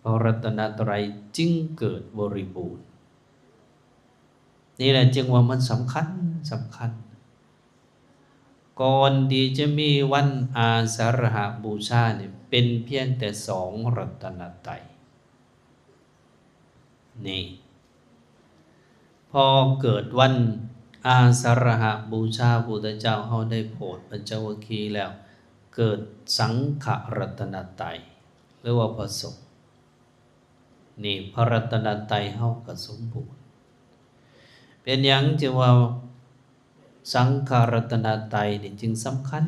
ระรัตนตรัยจึงเกิดบริบูรณ์นี่แหละจึงว่ามันสำคัญก่อนที่จะมีวันอาสาฬหบูชาเนี่ยเป็นเพียงแต่2รัตนตรัยนี่พอเกิดวันอาสาฬหบูชาพุทธเจ้าเขาได้โปรดปัญจวัคคีย์แล้วเกิดสังฆรัตนตรัยหรือว่าพระสงฆ์นี่พระรัตนตรัยเขาก็สมบูรณ์เป็นอย่างที่ว่าสังฆรัตนตรัยนี่จึงสำคั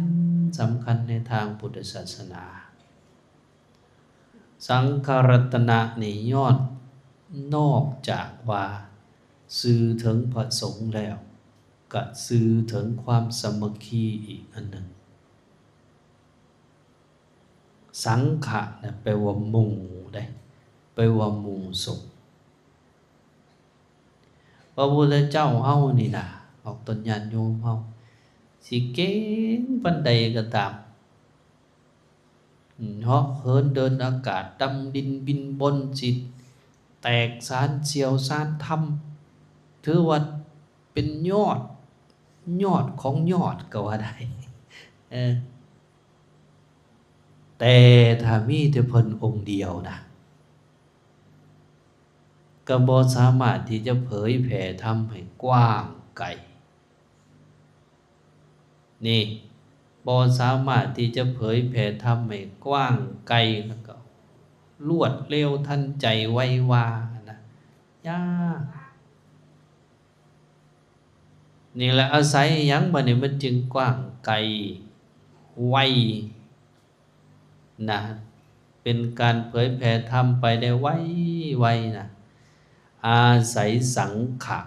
ญในทางพุทธศาสนาสังฆรัตนะนี่ยอดนอกจากว่าสื่อถึงพระสงฆ์แล้วก็สื่อถึงความสามัคคีอีกอันหนึ่งสังฆะเนี่ยแปลว่าหมู่ได้แปลว่าหมู่สงฆ์พระพุทธเจ้าเฮานี่นะออกตนญาติโยมเฮาสิเก่งปานใดก็ตามเหาะเหินเดินอากาศดำดินบินบนจิตแตกสารเสียวสารธรรมถือว่าเป็นยอดของยอดก็ว่าได้แต่ถ้ามีแต่เพิ่นองค์เดียวนะก็บ่สามารถที่จะเผยแผ่ธรรมให้กว้างไกลนี่บ่สามารถที่จะเผยแผ่ธรรมให้กว้างไกลแล้วก็รวดเร็วทันใจไววานะยากนี่แหละอาศัยหยังบัดนี้มันจึงกว้างไกลไวนะเป็นการเผยแผ่ธรรมไปได้ไวนะอาศัยสังขะ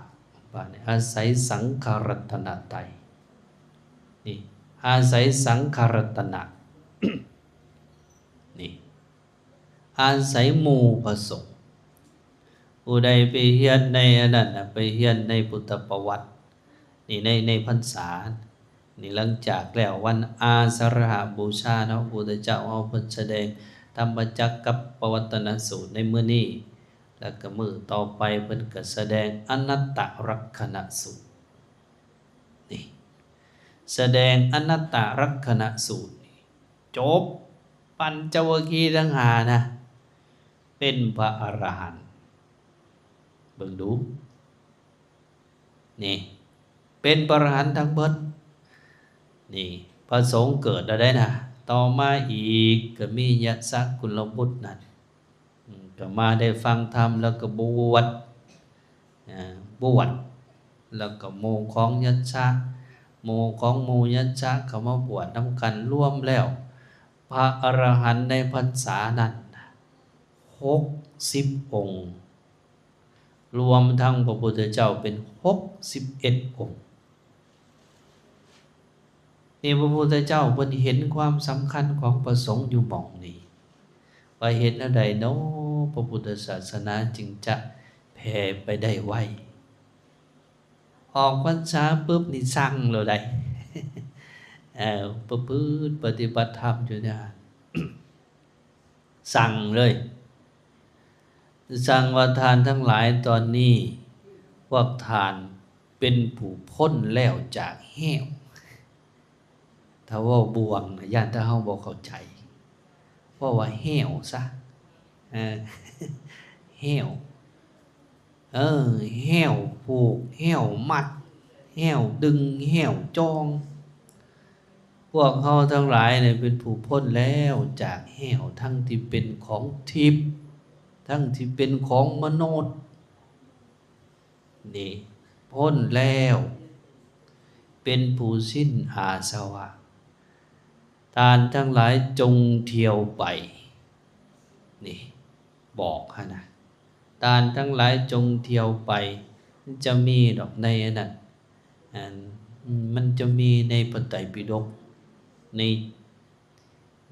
อาศัยสังขรัตนตรัยนี่อาศัยสังขรัตนะ นี่อาศัยหมู่พระสงฆ์ผู้ใดไปเฮียนในอันนั้นไปเฮียนในพุทธประวัตินี่ในพรรษานี่หลังจากแล้ววันอาสาฬหบูชาเนาะพระพุทธเจ้าเอาเพิ่นแสดงธรรมจักกับปวัตตนสูตรในมื้อนี้แล้วก็มื้อต่อไปเพิ่นก็แสดงอนัตตลักขณสูตรนี่แสดงอนัตตลักขณสูตรจบปัญจวัคคีย์ทั้งห้านะเป็นพระอรหันต์เบิ่งดูนี่เป็นพระอรหันต์ทั้งเบิดนี่พระสงฆ์เกิดได้นะต่อมาอีกก็มียะสะกุลบุตรนั่นก็มาได้ฟังธรรมแล้วก็บวชแล้วก็หมู่ของยัชชะหมู่ของหมู่ยัชชะเขามาบวชนำกันร่วมแล้วพระอรหันต์ในพรรษานั้น60 องค์รวมทั้งพระพุทธเจ้าเป็น61 องค์นี่พระพุทธเจ้าเพิ่นเห็นความสำคัญของพระสงฆ์อยู่หม่องนี้ว่าเห็นอะไรเนาะพระพุทธศาสนาจึงจะแผ่ไปได้ไวออกพรรษาปุ๊บนี่สั่งเลยได้ประพฤติปฏิบัติธรรมอยู่เนี่ยสั่งเลยสั่งว่าทานทั้งหลายตอนนี้พวกทานเป็นผู้พ้นแล้วจากแห้วถ้าว่าบวงญาติถ้าเฮาบ่เข้าใจว่าแห้วซะแห้วแห้วผูกแห้วมัดแห้วดึงแห้วจองพวกเฮาทั้งหลายเนี่ยเป็นผู้พ้นแล้วจากแห้วทั้งที่เป็นของทิพย์ทั้งที่เป็นของมนุษย์นี่พ้นแล้วเป็นผู้สิ้นอาสวะทานทั้งหลายจงเที่ยวไปนี่บอกนะทานทั้งหลายจงเที่ยวไปจะมีดอกในนั้นมันจะมีในพระไตรปิฎก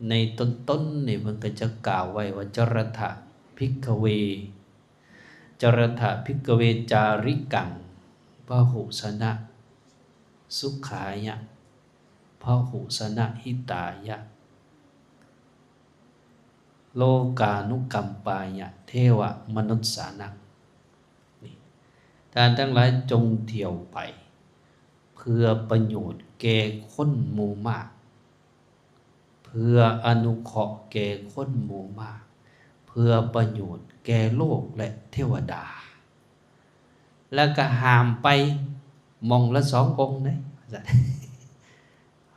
ในต้นนี่มันก็จะกล่าวไว้ว่าจรถะภิกขเวจาริกังพหุสนะสุขายะพหุสนะหิตายะ โลกานุกัมปายะเทวมนุษย์สานังนี่ท่านทั้งหลายจงเที่ยวไปเพื่อประโยชน์แก่คนหมู่มากเพื่ออนุเคราะห์แก่คนหมู่มากเพื่อประโยชน์แก่โลกและเทวดาแล้วก็ห้ามไปมองละ2 องค์นะ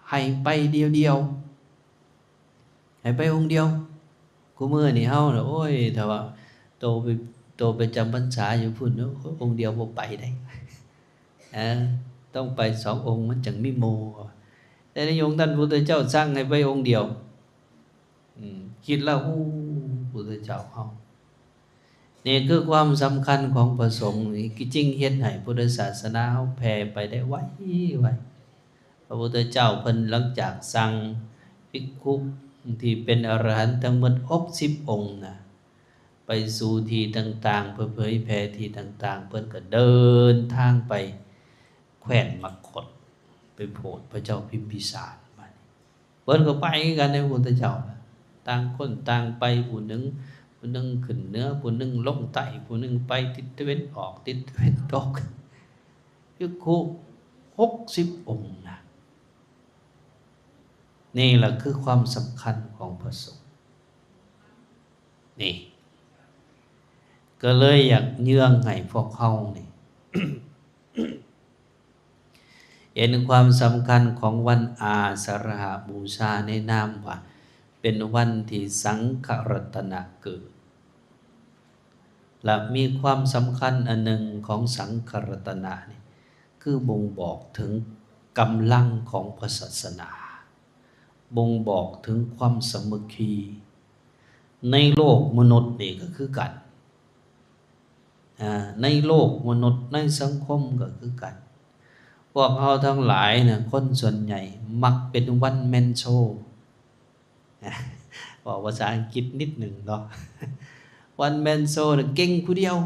ให้ไปเดียวให้ไปองค์เดียวกูมือนี่เฮาน่ะโอ้ยถ้าว่าโตไปจำพรรษาอยู่พุ่นเนาะองค์เดียวบ่ไปได้ต้องไป2 องค์มันจังมีโมแต่ในองค์ท่านพุทธเจ้าสร้างให้ไปองค์เดียวคิดแล้วพุทธเจ้าเฮานี่คือความสำคัญของพระสงฆ์นี่จริงเฮ็ดให้พุทธศาสนาเฮาแผ่ไปได้ไวพระพุทธเจ้าเพิ่นหลังจากสั่งภิกขุที่เป็นอรหันต์ทั้งหมด60 องค์นะไปสู่ที่ต่างๆเพื่อเผยแผ่ที่ต่างๆเพิ่นก็เดินทางไปแคว้นมคธไปโปรดพระเจ้าพิมพิสารมาเพิ่นก็ไปกันในพระพุทธเจ้าต่างคนต่างไปผู้หนึ่งขึ้นเหนือผู้หนึ่งลงใต้ผู้หนึ่งไปทิศตะวันออกทิศตะวันตกภิกขุ60 องค์นะนี่แหละคือความสำคัญของพระสงฆ์นี่ก็เลยอยากเยื่องให้พวกเขานี่ เห็นความสำคัญของวันอาสาฬหบูชาในนามว่าเป็นวันที่สังฆรัตนะเกิดและมีความสำคัญอันหนึ่งของสังฆรัตนะนี่คือบ่งบอกถึงกำลังของพระศาสนาบ่งบอกถึงความสามัคคีในโลกมนุษย์นี่ก็คือกันในโลกมนุษย์ในสังคมก็คือกันพวกเราทั้งหลายเนี่ยคนส่วนใหญ่มักเป็นวันแมนโชบอกภาษาอังกฤษนิดหนึ่งเนาะวันแมนโชเก่งผู้เดียว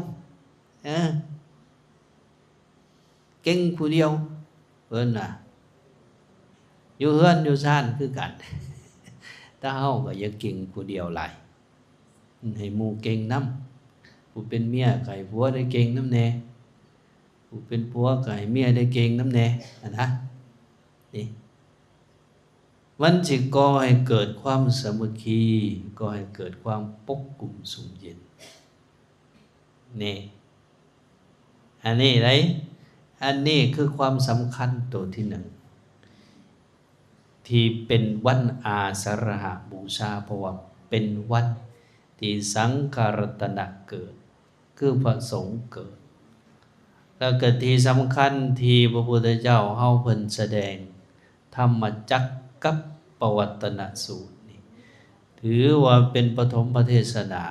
เก่งผู้เดียวเพิ่นน่ะอยู่เฮือนอยู่ซ่านคือกันถ้าเฮาก็อย่าเก่งผู้เดียวหลายให้หมู่เก่งนำผู้เป็นเมียก็ให้ผัวได้เก่งนำแน่ผู้เป็นผัวก็ให้เมียได้เก่งนำแน่นะนี่มันสิก่อให้เกิดความสามัคคีก่อให้เกิดความปกกลุ่มสุมเย็นนี่อันนี้ไรอันนี้คือความสำคัญตัวที่1ที่เป็นวันอาสาฬหบูชาเพราะว่าเป็นวันที่สังฆรัตนะเกิดคือพระสงฆ์เกิดแล้วก็ที่สำคัญที่พระพุทธเจ้าเฮาเพิ่นแสดงธรรมจักรกับปวัตตนสูตรนี่ถือว่าเป็นปฐมเทศนา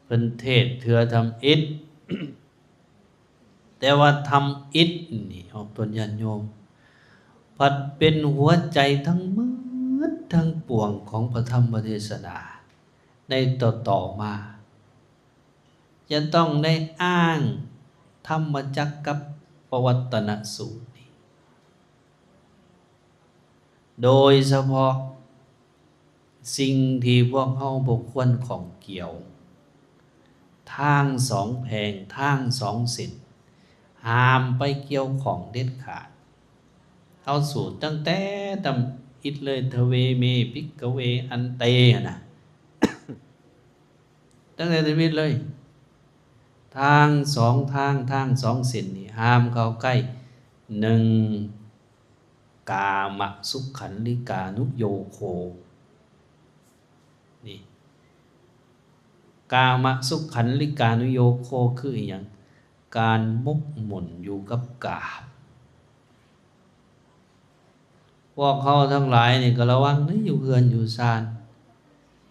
เพิ่นเทศเถือทำอิฐ แต่ว่าทำอิฐนี่ออกตนญาณโยมพัดเป็นหัวใจทั้งมืดทั้งปวงของพระธรรมเทศนาในต่อมาจะต้องได้อ้างธรรมจักรกับปวัตตนสูตรนี่โดยเฉพาะสิ่งที่พวกเฮาบ่ควรของเกี่ยวทาง2 แพงทาง2 เส้นห้ามไปเกี่ยวของเด็ดขาดเอาสูตรตั้งแต่ตำอิดเลยทเวเมภิกขเวอันเตนะ ตั้งแต่ชีวิตเลยทาง2 ทาง2 เส้นนี่ห้ามเข้าใกล้1กามสุขันลิกานุโยโคนี่กามสุขันลิกานุโยโคคืออีหยังการมกหม่นอยู่กับกามพวกเขาทั้งหลายนี่ก็ระวังนะอยู่เฮือนอยู่ซ่าน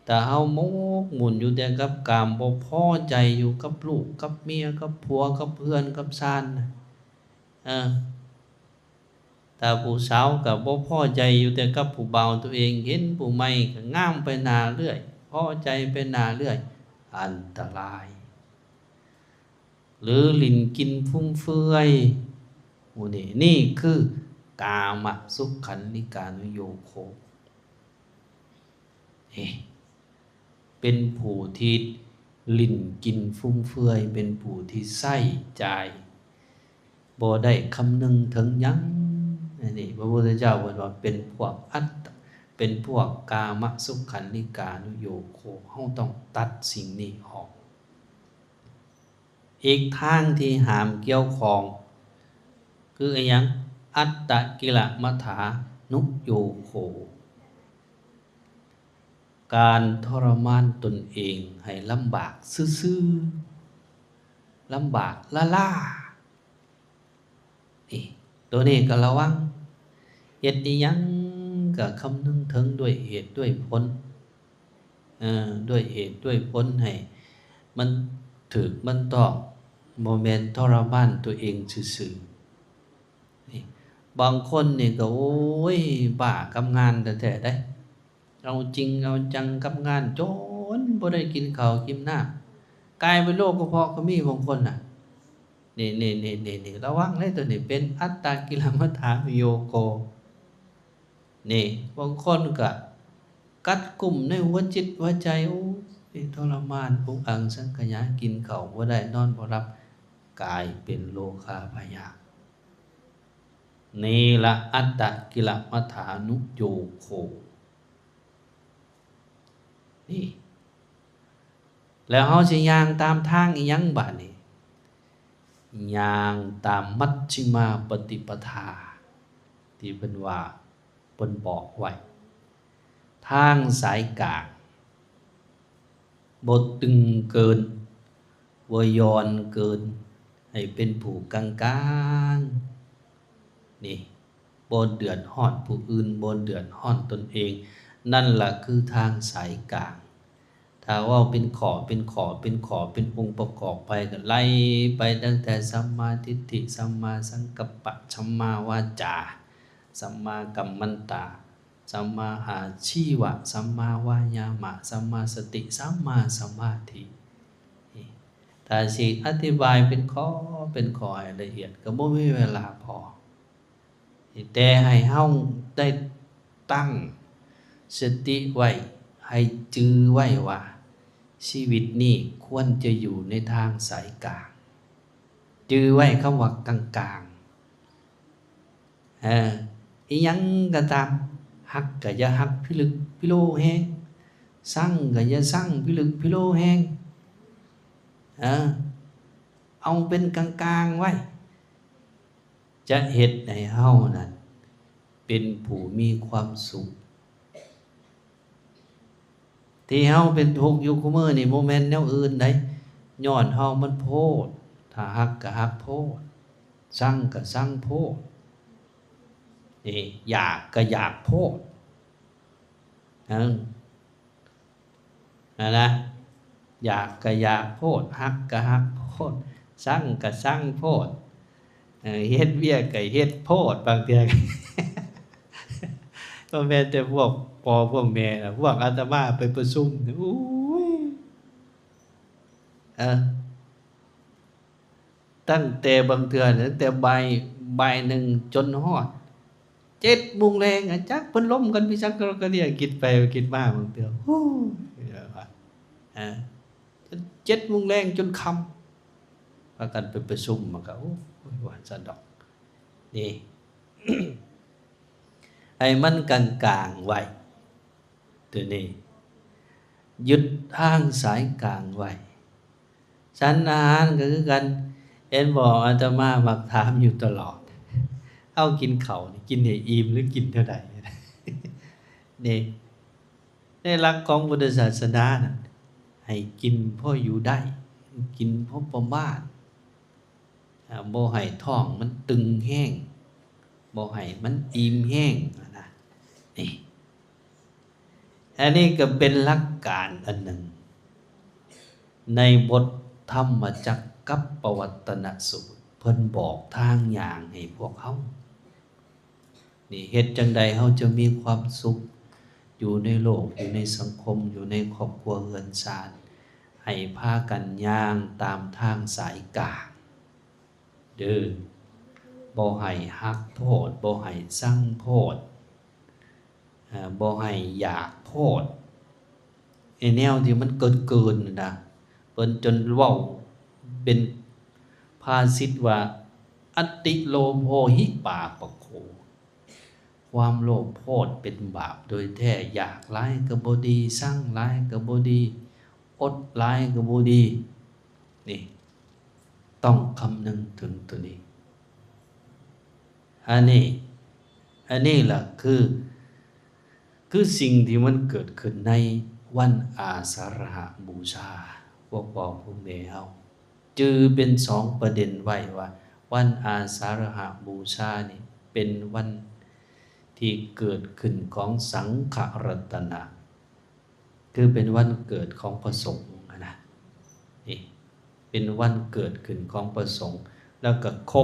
แต่เฮามกหมุนอยู่แต่กับกามบ่พอใจอยู่กับลูกกับเมียกับผัวกับเพื่อนกับซ่านแต่ผู้สาวก็บ่พอใจอยู่แต่กับผู้บ่าวตัวเองเห็นผู้ใหม่ก็งามไปหน้าเรื่อยพอใจไปหน้าเรื่อยอันตรายหรือลิ้นกินฟุ่มเฟือยนี่คือกามสุขันลิกานุโยโค เป็นผู้ที่ลิ้นกินฟุ่มเฟือยเป็นผู้ที่ใส่ใจบ่ได้คำนึงถึงหยังนี่พระพุทธเจ้าว่าเป็นพวกอัตเป็นพวกกามสุขันลิกานุโยโคเฮาต้องตัดสิ่งนี้ออกอีกทางที่หามเกี่ยวของคืออะไรยังอัตตกิลมัฏฐานุโยโคการทรมานตนเองให้ลำบากซื่อๆลำบากล่านี่ตัวนี้ก็ระวังเหตุนี้ยังก็คำนึงถึงด้วยเหตุด้วยผลด้วยเหตุด้วยผลให้มันถึกมันต้องโมเมนต์ทรมานตัวเองซื่อๆนี่บางคนนี่ก็โอ้ยบ้ากับงานแต่ได้เอาจริงเอาจังกับงานจนบ่ได้กินข้าวกินน้ำกลายเป็นโรคกระเพาะก็มีบางคนน่ะนี่ระวังเลยตัวนี้เป็นอัตตกิลมัฏฐานุโยโกนี่บางคนก็กัดกลุ่มในหัวจิตหัวใจโอ้ยทรมานปุกอังสังขยากินข้าวบ่ได้นอนบ่หลับกลายเป็นโรคาพยาธินี่ละอัตตกิลมัฏฐานุโยโคนี่แล้วเฮาสิย่างตามทางอีหยังบัดนี้ย่างตามมัชฌิมาปฏิปทาที่เพิ่นว่าเพิ่นบอกไว้ทางสายกลางบ่ตึงเกินบ่ย้อนเกินให้เป็นผู้กลางๆนี่บ่เดือดร้อนผู้อื่นบ่เดือดร้อนตนเองนั่นล่ะคือทางสายกลางถ้าว่าเป็นขอเป็นองค์ประกอบไปก็ไล่ไปตั้งแต่สัมมาทิฏฐิสัมมาสังกัปปะสัมมาวาจาสัมมากัมมันตาสัมมาอาชีวะสัมมาวายามะสัมมาสติสัมมาสมาธิถ้าสิอธิบายเป็นข้อให้ละเอียดก็บ่มีเวลาพอแต่ให้เฮาได้ตั้งสติไว้ให้จื้อไว้ว่าชีวิตนี้ควรจะอยู่ในทางสายกลางจื้อไว้คำว่ากลางอีหยังก็ตามฮักก็อย่าฮักพิลึกพิโลแฮงสั่งก็อย่าสั่งพิลึกพิโลแฮงเอาเป็นกลางๆไว้จะเฮ็ดให้เฮานั้นเป็นผู้มีความสุขที่เฮาเป็นทุกข์อยู่คุมื้อนี่บ่แม่นแนวอื่นใดย้อนเฮามันโพดถ้าฮักก็ฮักโพดสั่งก็สั่งโพดนี่อยากก็อยากโพดนะอยากก็อยากโพดฮักก็ฮักโพดสั่งก็สั่งโพดเฮ็ดเวียกก็เฮ็ดโพดบางเทื่อก็แม่นแต่พวกพ่อพวกแม่น่ะพวกอาตมาไปประชุมอู้ยตั้งแต่บางเทื่อตั้งแต่บ่ายหนึ่งจนฮอด7 โมงแลงจักเพิ่นล้มกันพี่จักก็เนี่ยคิดไปคิดมาบางเทื่อฮู้จน7 โมงแลงจนค่ำพากันไปประชุมมันก็โอ้ยหวานซะดอกนี่ ให้มันกลางๆไว้ตัวนี้ยึดทางสายกลางไว้ฉันอาหารก็คือกันเห็นบอกอาตมามักถามอยู่ตลอดเอากินข้าวนี่กินให้อิ่มหรือกินเท่าใดนี่ในหลักของพุทธศาสนาน่ะให้กินพออยู่ได้กินพอประมาณบ่ให้ท้องมันตึงแห้งบ่ให้มันอิ่มแห้งนะนี่อันนี้ก็เป็นหลักการอันหนึ่งในบทธรรมจักกัปปวัตตนสูตรเพิ่นบอกทางอย่างให้พวกเขานี่เฮ็ดจังใดเฮาจะมีความสุขอยู่ในโลกอยู่ในสังคมอยู่ในครอบครัวเรือนศาลให้พากันย่างตามทางสายกลางเด้อบ่ให้ฮักโพดบ่ให้สั่งโพดบ่ให้อยากโพด ไอ้แนวที่มันเกินนะเปิ้นจนเว้าเป็นภาษิตว่าอัตติโลโภหิปาปโคความโลภโพดเป็นบาปโดยแท้อยากร้ายก็บ่ดีสร้างร้ายก็บ่ดีอดร้ายก็บ่ดีนี่ต้องคำนึงถึงตัวนี้อันนี้ล่ะคือสิ่งที่มันเกิดขึ้นในวันอาสาฬหบูชาพวกพ่อพวกแม่เฮาจือเป็นสองประเด็นไว้ว่าวันอาสาฬหบูชานี่เป็นวันที่เกิดขึ้นของสังฆรัตนะคือเป็นวันเกิดของพระสงฆ์นะนี่เป็นวันเกิดขึ้นของพระสงฆ์แล้วก็คร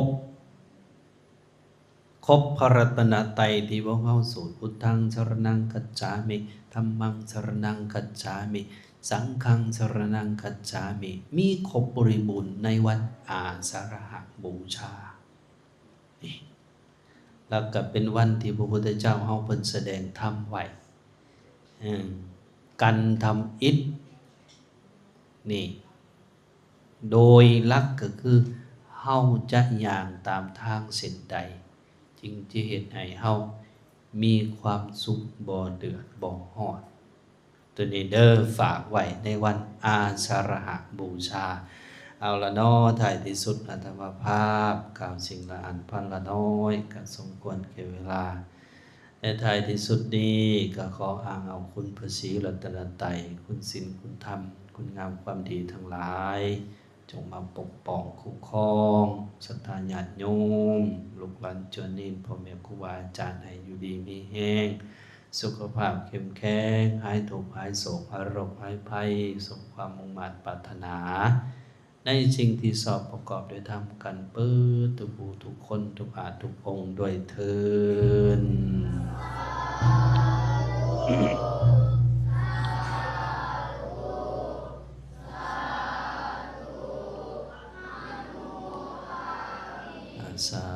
บพระรัตนตรัยที่พวกเราสวดพุทธังสรณังคัจฉามิธัมมังสรณังคัจฉามิสังฆังสรณังคัจฉามิมีครบบริบูรณ์ในวันอาสาฬหบูชานี่แล้วก็เป็นวันที่พระพุทธเจ้าเฮาเพิ่นแสดงธรรมไว้กันทำอิฐนี่โดยหลักก็คือเฮาจะย่างตามทางเส้นใดจึงจะเฮ็ดให้เฮามีความสุขบ่เดือดบ่ร้อนตัวนี้เด้อฝากไว้ในวันอาสาฬหบูชาเอาละเนาะท้ายที่สุดอาตมาภาพกล่าวสิ่งละอันพันละน้อยก็สมควรแก่เวลาในท้ายที่สุดนี้ก็ขออ้างเอาคุณพระศรีรัตนตรัยคุณศีลคุณธรรมคุณงามความดีทั้งหลายจงมาปกป้องคุ้มครองศรัทธาญาติโยมลูกหลานเจริญพ่อแม่ครูบาอาจารย์ให้อยู่ดีมีแรงสุขภาพเข้มแข็งหายทุกข์หายโศกหายโรคหายภัยสมความมุ่งมั่นปรารถนาในสิ่งที่สอบประกอบด้วยธรรมกันเปิดทุกผู้ทุกคนทุกอาจทุกองค์ด้วยเทินสา